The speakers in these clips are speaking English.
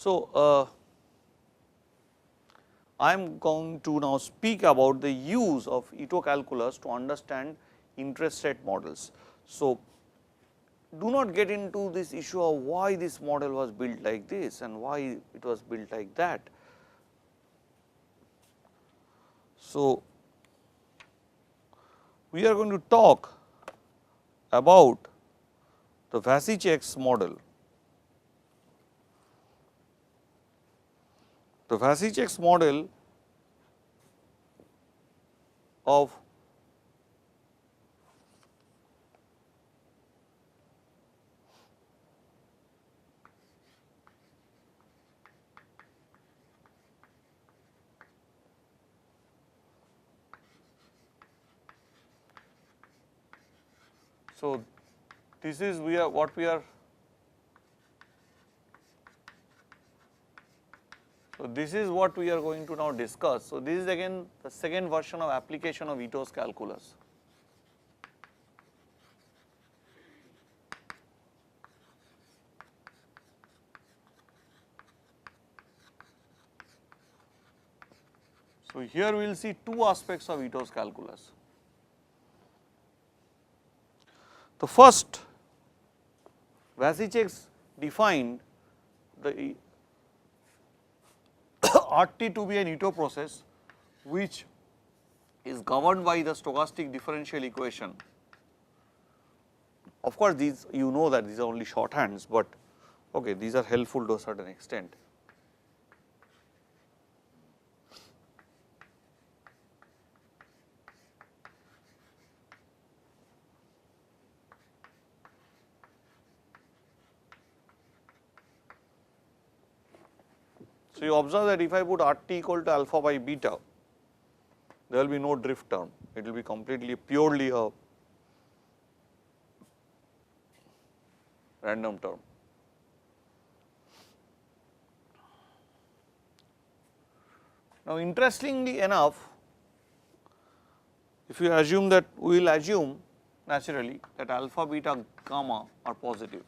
So, I am going to now speak about the use of Ito calculus to understand interest rate models. So, do not get into this issue of why this model was built like this and why it was built like that. So, we are going to talk about the Vasicek model. The Vasicek model of so this is what we are. So, this is what we are going to now discuss. So, this is again the second version of application of Ito's calculus. So, here we will see two aspects of Ito's calculus. The first, Vasicek defined the RT to be an Ito process which is governed by the stochastic differential equation. Of course, these you know that these are only shorthands, but okay, these are helpful to a certain extent. So, you observe that if I put RT equal to alpha by beta, there will be no drift term, it will be completely purely a random term. Now, interestingly enough, if you assume that we will assume naturally that alpha, beta, gamma are positive.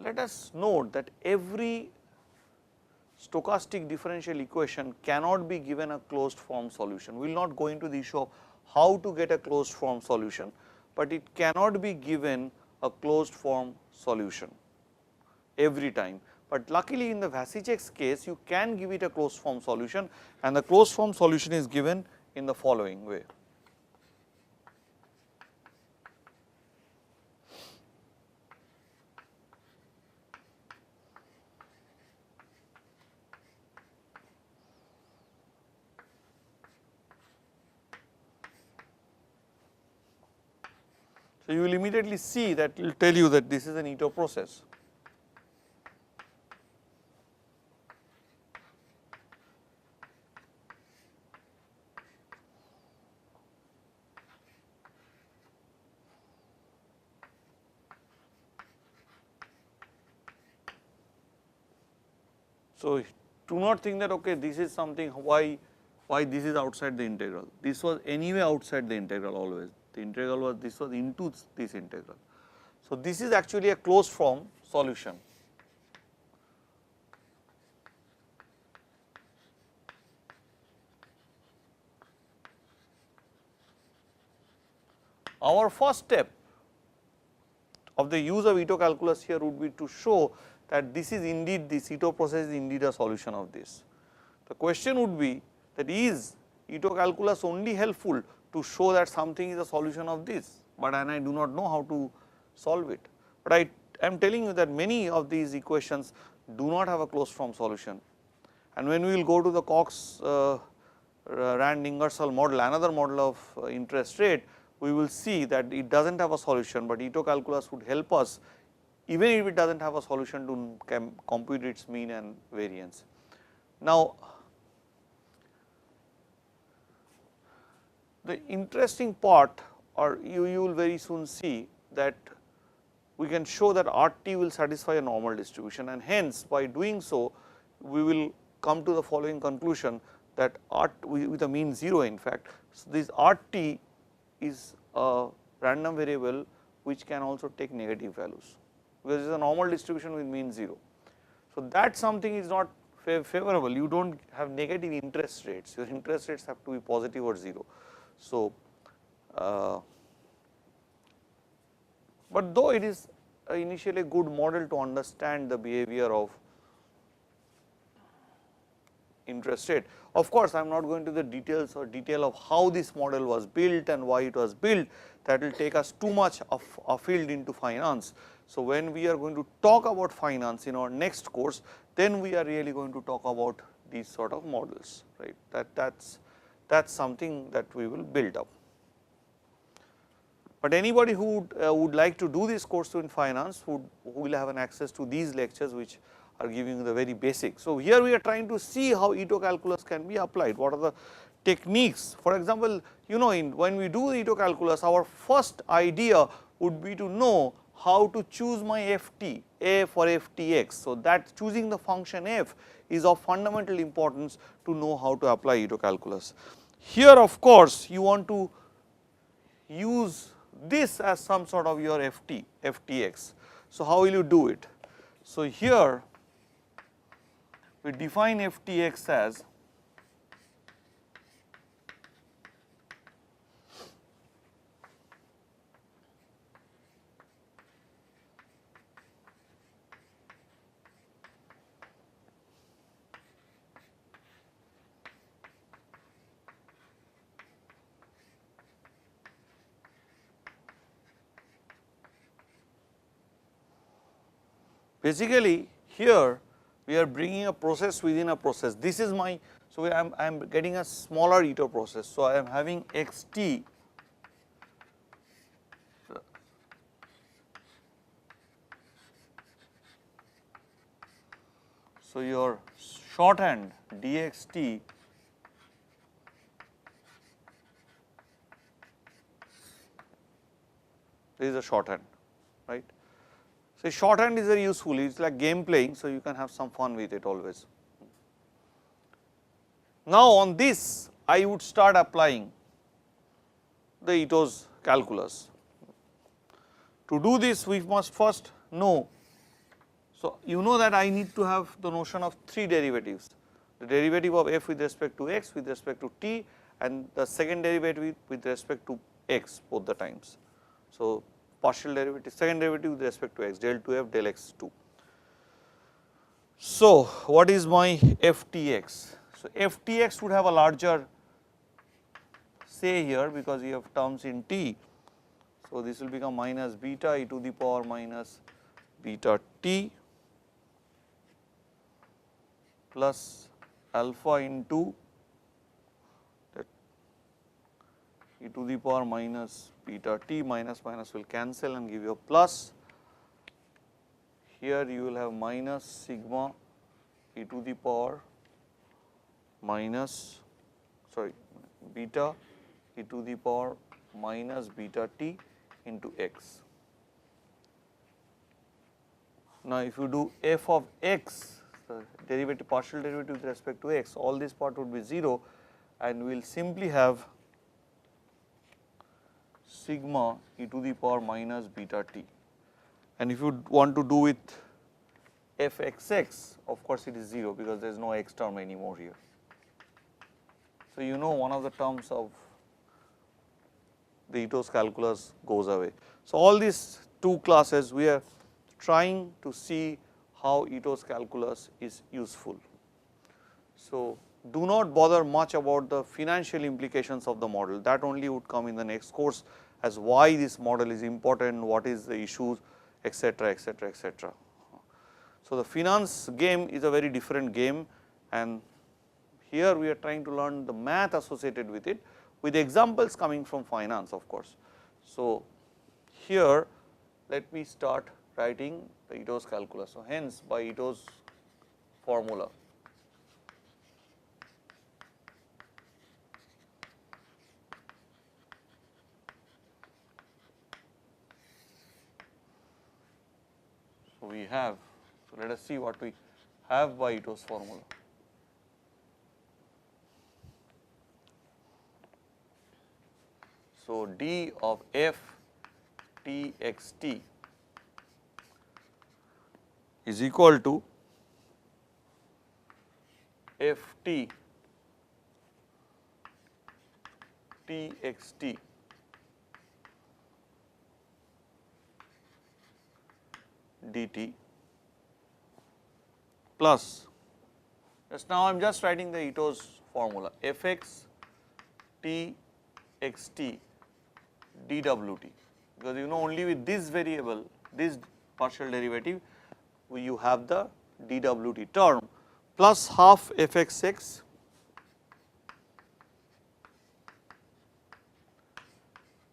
Let us note that every stochastic differential equation cannot be given a closed form solution. We will not go into the issue of how to get a closed form solution, but it cannot be given a closed form solution every time. But luckily in the Vasicek's case, you can give it a closed form solution, and the closed form solution is given in the following way. So, you will immediately see that it will tell you that this is an Ito process. So, do not think that okay, this is something why this is outside the integral. This was anyway outside the integral always. The integral was this was into this integral. So, this is actually a closed form solution. Our first step of the use of Ito calculus here would be to show that this is indeed, this Ito process is indeed a solution of this. The question would be that is Ito calculus only helpful to show that something is a solution of this, but and I do not know how to solve it. But I am telling you that many of these equations do not have a closed form solution, and when we will go to the Cox Rand Ingersoll model, another model of interest rate, we will see that it does not have a solution, but Ito calculus would help us even if it does not have a solution to compute its mean and variance. Now, the interesting part, or you will very soon see that we can show that RT will satisfy a normal distribution, and hence by doing so we will come to the following conclusion that with a mean 0 in fact. So, this RT is a random variable which can also take negative values, because it is a normal distribution with mean 0. So, that something is not favorable, you do not have negative interest rates, your interest rates have to be positive or 0. So, but though it is initially a good model to understand the behavior of interest rate. Of course, I am not going to the details or detail of how this model was built and why it was built, that will take us too much of a field into finance. So, when we are going to talk about finance in our next course, then we are really going to talk about these sort of models, right. That's something that we will build up. But anybody who would like to do this course in finance who will have an access to these lectures, which are giving you the very basics. So, here we are trying to see how Ito calculus can be applied, what are the techniques. For example, you know, when we do the Ito calculus, our first idea would be to know how to choose my ft, a for ftx. So, that choosing the function f is of fundamental importance to know how to apply Ito calculus. Here of course, you want to use this as some sort of your ftx. So, how will you do it? So, here we define ftx as basically here we are bringing a process within a process. This is my, so I am getting a smaller Ito process. So, I am having xt, so your shorthand dxt this is a shorthand, right. So, shorthand is very useful, it is like game playing, so you can have some fun with it always. Now, on this I would start applying the Ito's calculus. To do this, we must first know, so you know that I need to have the notion of 3 derivatives, the derivative of f with respect to x, with respect to t, and the second derivative with respect to x both the times. So, partial derivative, second derivative with respect to x, del 2f del x2. So, what is my ftx? So, ftx would have a larger say here, because you have terms in t. So, this will become minus beta e to the power minus beta t plus alpha into that e to the power minus beta t, minus minus will cancel and give you a plus. Here you will have minus sigma e to the power minus, sorry, beta e to the power minus beta t into x. Now, if you do f of x, the derivative, partial derivative with respect to x, all this part would be 0, and we will simply have sigma e to the power minus beta t. And if you want to do with fxx, of course it is 0, because there is no x term anymore here. So, you know one of the terms of the Ito's calculus goes away. So, all these 2 classes we are trying to see how Ito's calculus is useful. So, do not bother much about the financial implications of the model, that only would come in the next course, as why this model is important, what is the issues, etc., etc., etc. So, the finance game is a very different game, and here we are trying to learn the math associated with it, with examples coming from finance of course. So, here let me start writing the Ito's calculus. So, hence by Ito's formula. So, we have, so let us see what we have by Ito's formula. So, d of f T x t is equal to f t T x t dt plus, just now I am just writing the Ito's formula, f x t x t dwt, because you know only with this variable, this partial derivative, you have the dwt term, plus half f x x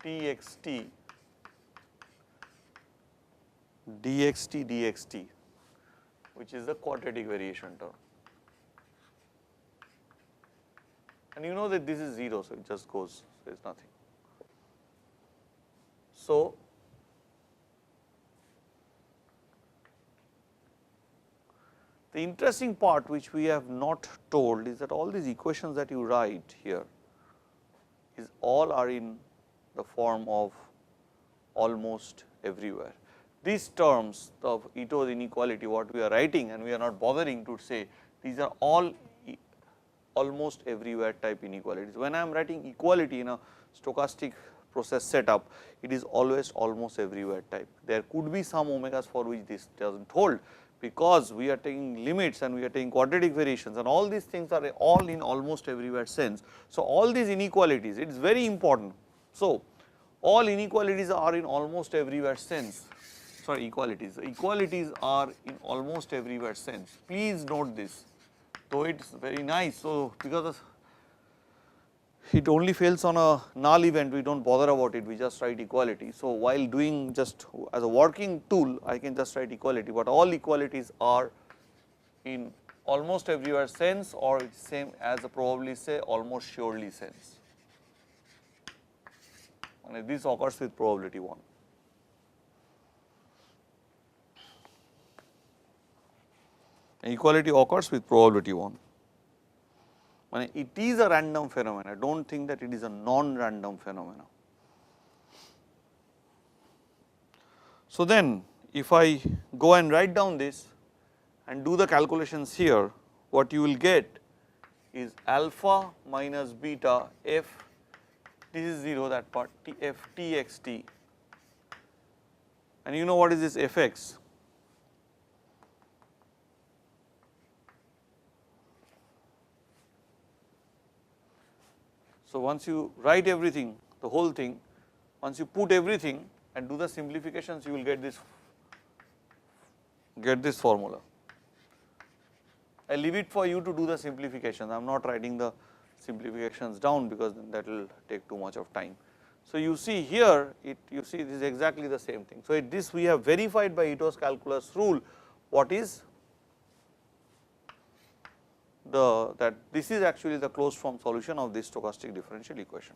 t x t dxt dxt, which is the quadratic variation term. And you know that this is 0, so it just goes, so it is nothing. So, the interesting part which we have not told is that all these equations that you write here is all are in the form of almost everywhere. These terms of Ito's inequality, what we are writing, and we are not bothering to say, these are all almost everywhere type inequalities. When I am writing equality in a stochastic process setup, it is always almost everywhere type. There could be some omegas for which this does not hold, because we are taking limits and we are taking quadratic variations, and all these things are all in almost everywhere sense. So, all these inequalities, it is very important. So, all inequalities are in almost everywhere sense, sorry, equalities are in almost everywhere sense. Please note this, though it is very nice. So, because it only fails on a null event, we do not bother about it, we just write equality. So, while doing just as a working tool, I can just write equality, but all equalities are in almost everywhere sense, or same as a probably say almost surely sense, and this occurs with probability 1. Equality occurs with probability 1. It is a random phenomena, do not think that it is a non-random phenomena. So, then if I go and write down this and do the calculations here, what you will get is alpha minus beta f, this is 0, that part, f t x t, and you know what is this f x? So, once you write everything, the whole thing, once you put everything and do the simplifications, you will get this formula. I leave it for you to do the simplifications. I am not writing the simplifications down, because that will take too much of time. So, you see here, you see this is exactly the same thing. So, this we have verified by Ito's calculus rule, what is that this is actually the closed form solution of this stochastic differential equation.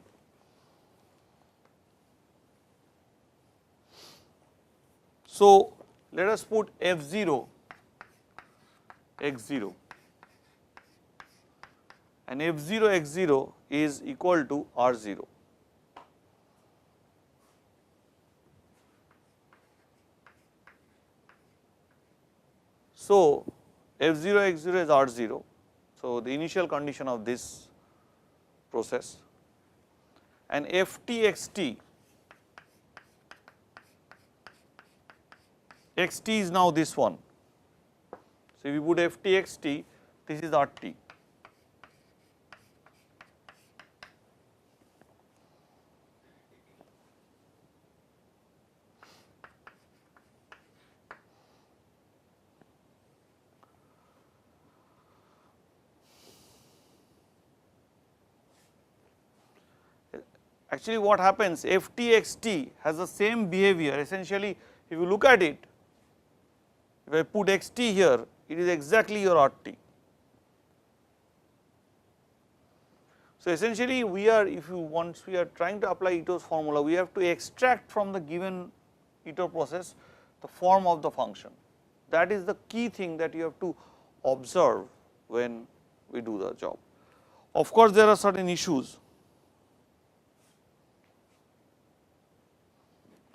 So, let us put f0 x0, and f0 x0 is equal to r0. So, f0 x0 is r0. So, the initial condition of this process, and f t x t, x t is now this one. So, if you put f t x t, this is r t. Actually, what happens, f t x t has the same behavior. Essentially, if you look at it, if I put x t here, it is exactly your r t. So, essentially we are, if you once we are trying to apply Ito's formula, we have to extract from the given Ito process the form of the function. That is the key thing that you have to observe when we do the job. Of course, there are certain issues.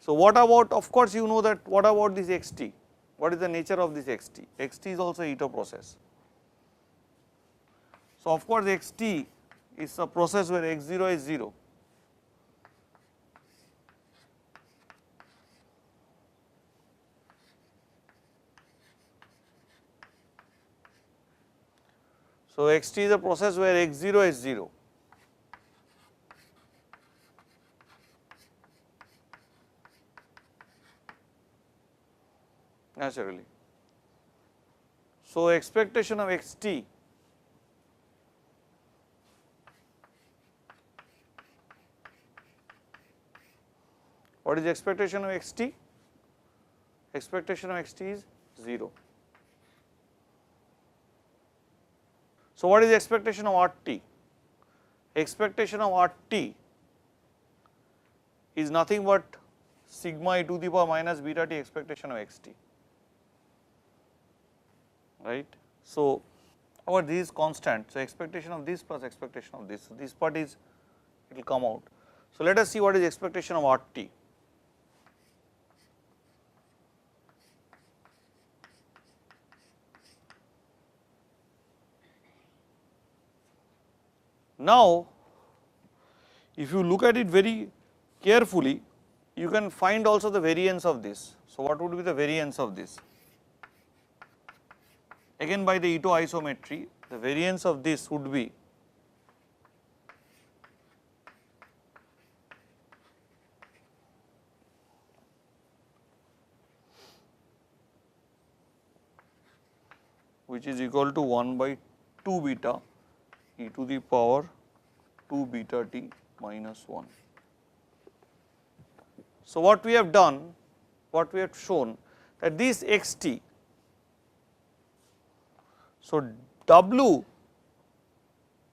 So, what about, of course, you know that what about this xt? What is the nature of this xt? Xt is also Ito process. So, of course, xt is a process where x0 is 0. So, xt is a process where x0 is 0. Naturally. So, expectation of xt what is the expectation of xt? Expectation of xt is 0. So, what is the expectation of RT? Expectation of RT is nothing but sigma e to the power minus beta t expectation of xt, right. So, our this is constant. So, expectation of this plus expectation of this. So, this part is it will come out. So, let us see what is expectation of RT. Now, if you look at it very carefully, you can find also the variance of this. So, what would be the variance of this? Again by the Ito isometry, the variance of this would be which is equal to 1 by 2 beta e to the power 2 beta t minus 1. So, what we have done, what we have shown that this xt, so W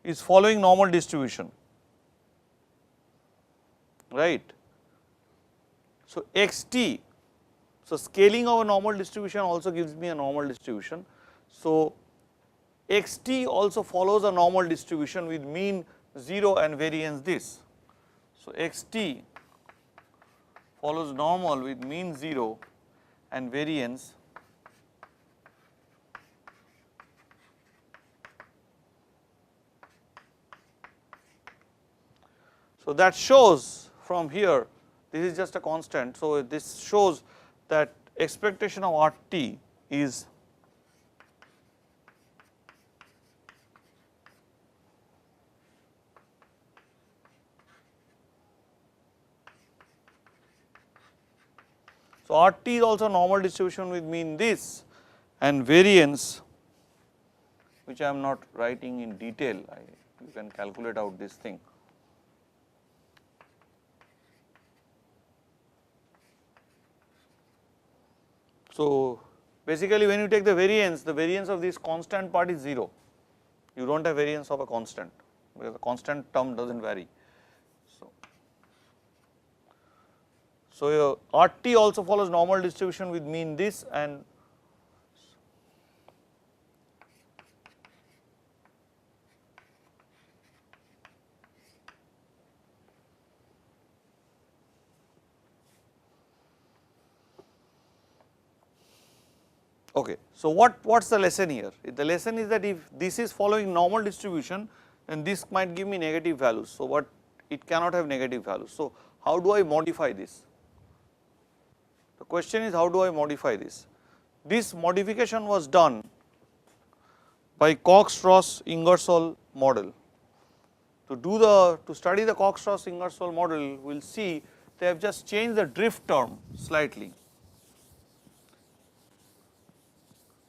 is following normal distribution, right. So, xt, so scaling of a normal distribution also gives me a normal distribution. So, xt also follows a normal distribution with mean 0 and variance this. So, xt follows normal with mean 0 and variance so that shows from here, this is just a constant. So, this shows that expectation of RT is so RT is also normal distribution with mean this and variance, which I am not writing in detail, you can calculate out this thing. So, basically when you take the variance of this constant part is 0, you do not have variance of a constant because the constant term does not vary. So, your RT also follows normal distribution with mean this and okay. So, what is the lesson here? The lesson is that if this is following normal distribution, then this might give me negative values. So, what it cannot have negative values. So, how do I modify this? The question is how do I modify this? This modification was done by Cox-Ross-Ingersoll model. To study the Cox-Ross-Ingersoll model, we will see they have just changed the drift term slightly.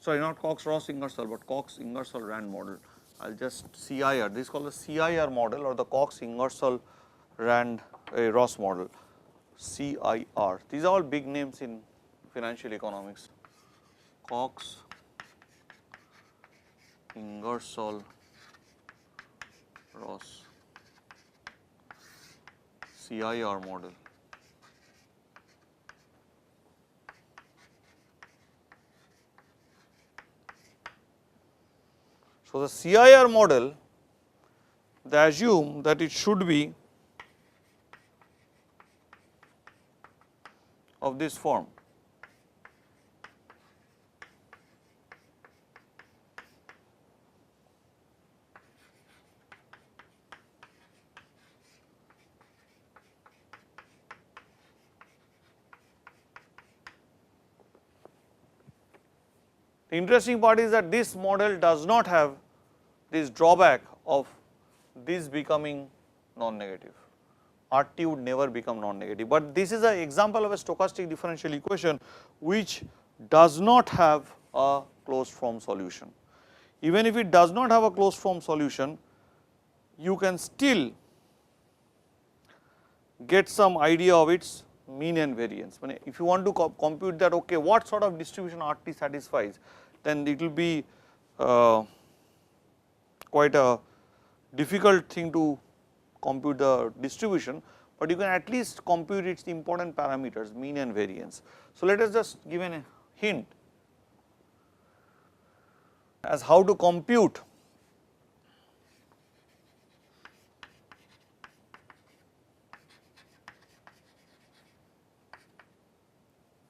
Sorry, not Cox-Ross-Ingersoll, but Cox-Ingersoll-Rand model. I will just CIR, this is called the CIR model or the Cox-Ingersoll-Rand-Ross model, CIR. These are all big names in financial economics. Cox-Ingersoll-Ross, CIR model. So, the CIR model, they assume that it should be of this form. The interesting part is that this model does not have this drawback of this becoming non-negative. RT would never become non-negative, but this is an example of a stochastic differential equation which does not have a closed form solution. Even if it does not have a closed form solution, you can still get some idea of its mean and variance. If you want to compute that, okay, what sort of distribution RT satisfies, then it will be quite a difficult thing to compute the distribution, but you can at least compute its important parameters, mean and variance. So, let us just give a hint as how to compute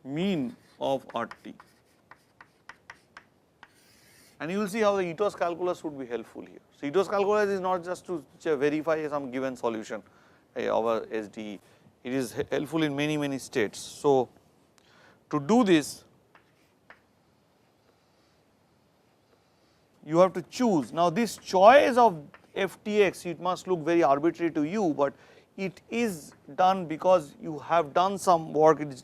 mean of RT, and you will see how the Ito's calculus would be helpful here. So, Ito's calculus is not just to verify some given solution of a SDE, it is helpful in many states. So, to do this you have to choose. Now, this choice of FTX, it must look very arbitrary to you, but it is done because you have done some work, it is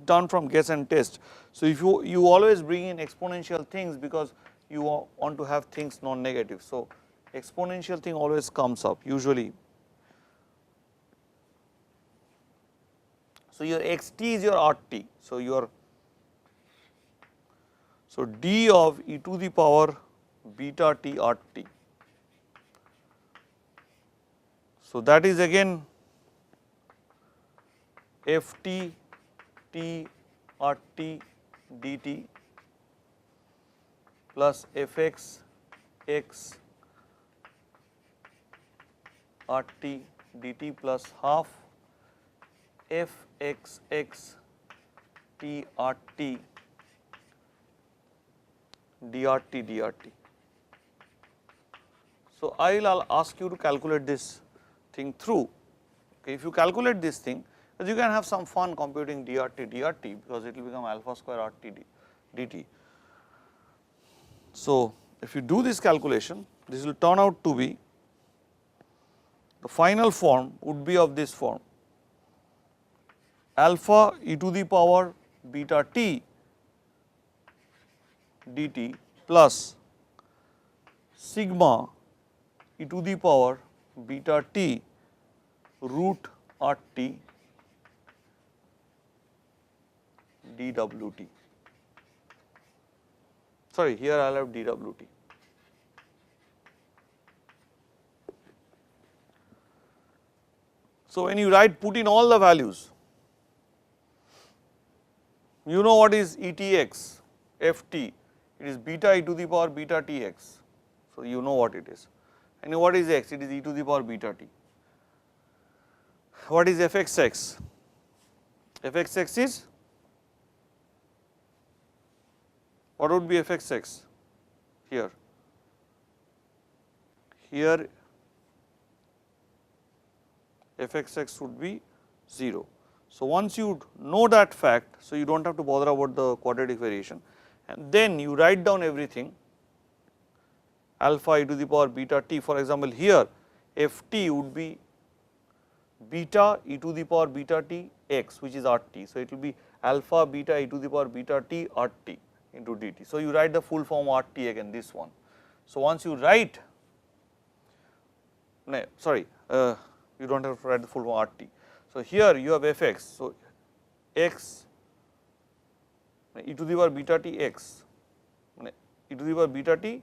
done from guess and test. So, if you always bring in exponential things because you want to have things non-negative. So, exponential thing always comes up usually. So, your xt is your RT. So, d of e to the power beta t RT. So, that is again Ft t RT dt plus Fx x RT dt plus half Fx x t RT dRT dRT. So, I will ask you to calculate this thing through. Okay, if you calculate this thing, you can have some fun computing dRT dRT because it will become alpha square RT dt. So, if you do this calculation, this will turn out to be, the final form would be of this form, alpha e to the power beta t dt plus sigma e to the power beta t root RT dWt. Sorry, here I will have dWt. So, when you put in all the values, you know what is ETX, FT, it is beta e to the power beta Tx. So, you know what it is, and what is x, it is e to the power beta t. What is Fxx? Fxx is, what would be Fxx here? Here Fxx would be 0. So, once you know that fact, so you do not have to bother about the quadratic variation, and then you write down everything alpha e to the power beta t. For example, here Ft would be beta e to the power beta t x, which is RT. So, it will be alpha beta e to the power beta t RT into dt. So, you write the full form RT again, this one. So, once you write, no, sorry, you do not have to write the full form RT. So, here you have Fx. So, x e to the power beta t x, e to the power beta t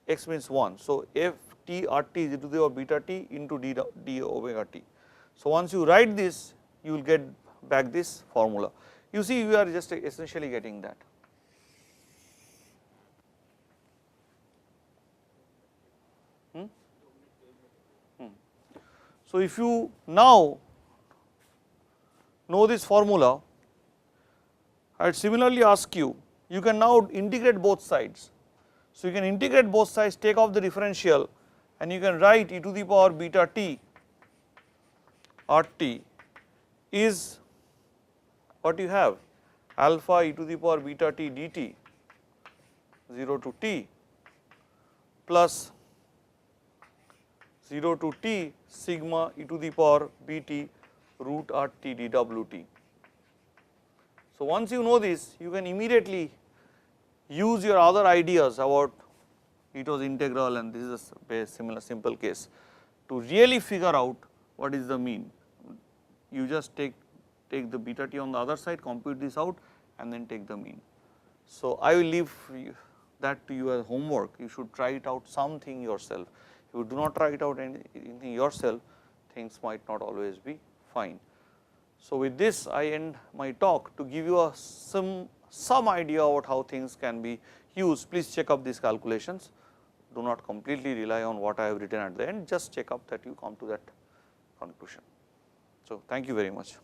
x means 1. So, f t RT is e to the power beta t into d omega t. So, once you write this, you will get back this formula. You see, we are just essentially getting that. So, if you now know this formula, I would similarly ask you, you can now integrate both sides. So, you can integrate both sides, take off the differential, and you can write e to the power beta t r t is what you have, alpha e to the power beta t dt 0 to t plus 0 to t sigma e to the power bt root r t dwt. So, once you know this, you can immediately use your other ideas about Ito's integral, and this is a similar simple case, to really figure out what is the mean. You just take the beta t on the other side, compute this out, and then take the mean. So, I will leave that to you as homework. You should try it out something yourself. If you do not try it out anything yourself, things might not always be fine. So, with this I end my talk to give you some idea about how things can be used. Please check up these calculations. Do not completely rely on what I have written at the end, just check up that you come to that conclusion. So, thank you very much.